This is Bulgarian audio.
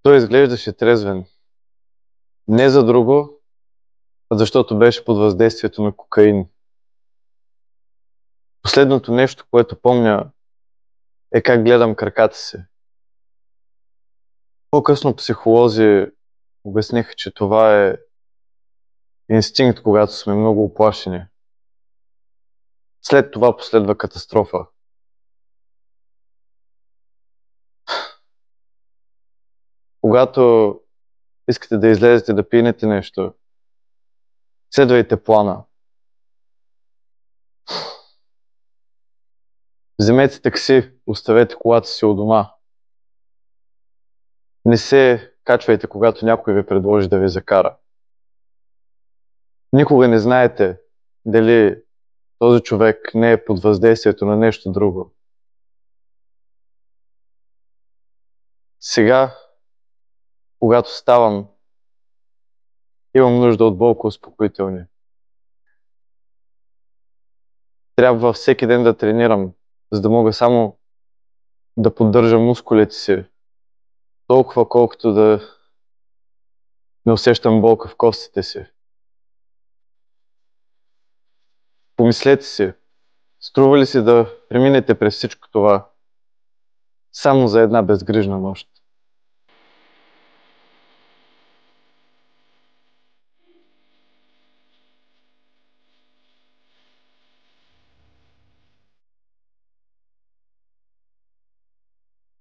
Той изглеждаше трезвен. Не за друго, а защото беше под въздействието на кокаин. Последното нещо, което помня, е как гледам краката си. По-късно психолози обясниха, че това е инстинкт, когато сме много уплашени. След това последва катастрофа. Когато искате да излезете да пинете нещо, следвайте плана. Вземете такси, оставете колата си у дома. Не се качвайте, когато някой ви предложи да ви закара. Никога не знаете дали този човек не е под въздействието на нещо друго. Сега, когато ставам, имам нужда от болко успокоителни. Трябва всеки ден да тренирам, за да мога само да поддържам мускулите си, толкова колкото да не усещам болка в костите си. Помислете си, струва ли си да преминете през всичко това само за една безгрижна нощ?